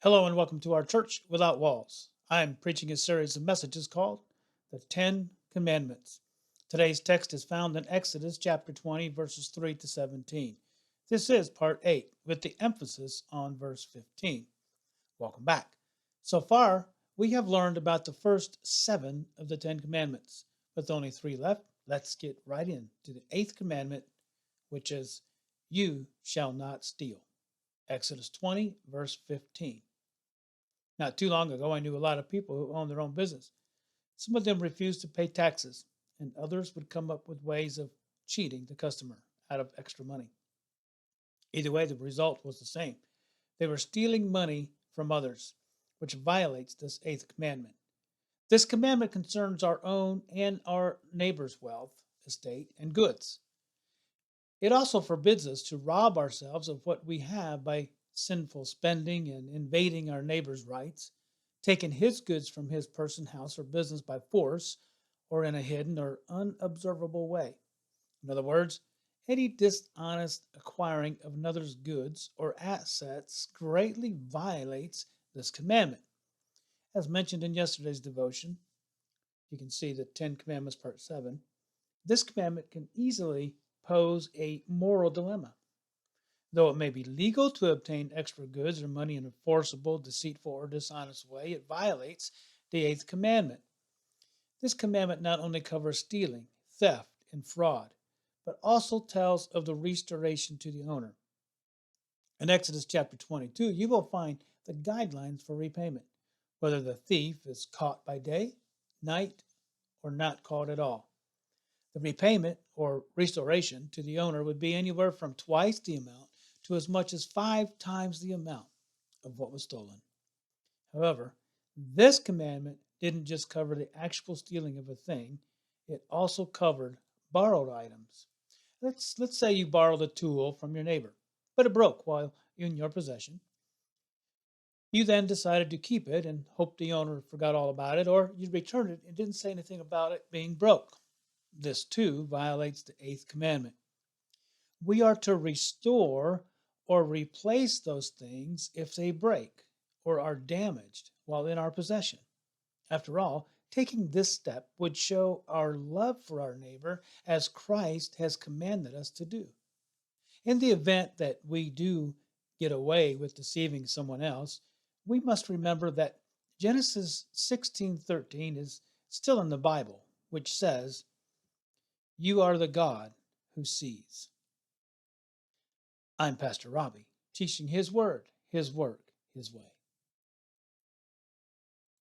Hello and welcome to our Church Without Walls. I'm preaching a series of messages called the Ten Commandments. Today's text is found in Exodus chapter 20, verses 3 to 17. This is part 8 with the emphasis on verse 15. Welcome back. So far, we have learned about the first 7 of the Ten Commandments. With only 3 left, let's get right into the 8th commandment, which is, You shall not steal. Exodus 20, verse 15. Not too long ago, I knew a lot of people who owned their own business. Some of them refused to pay taxes, and others would come up with ways of cheating the customer out of extra money. Either way, the result was the same. They were stealing money from others, which violates this 8th commandment. This commandment concerns our own and our neighbor's wealth, estate, and goods. It also forbids us to rob ourselves of what we have by sinful spending and invading our neighbor's rights, taking his goods from his person, house, or business by force or in a hidden or unobservable way. In other words, any dishonest acquiring of another's goods or assets greatly violates this commandment. As mentioned in yesterday's devotion, you can see the Ten Commandments, Part 7. This commandment can easily pose a moral dilemma. Though it may be legal to obtain extra goods or money in a forcible, deceitful, or dishonest way, it violates the 8th commandment. This commandment not only covers stealing, theft, and fraud, but also tells of the restoration to the owner. In Exodus chapter 22, you will find the guidelines for repayment, whether the thief is caught by day, night, or not caught at all. The repayment or restoration to the owner would be anywhere from twice the amount to as much as 5 times the amount of what was stolen. However, this commandment didn't just cover the actual stealing of a thing, it also covered borrowed items. Let's say you borrowed a tool from your neighbor, but it broke while in your possession. You then decided to keep it and hoped the owner forgot all about it, or you returned it and didn't say anything about it being broke. This too violates the 8th commandment. We are to restore or replace those things if they break or are damaged while in our possession. After all, taking this step would show our love for our neighbor as Christ has commanded us to do. In the event that we do get away with deceiving someone else, we must remember that Genesis 16:13 is still in the Bible, which says, You are the God who sees. I'm Pastor Robbie, teaching His Word, His work, His way.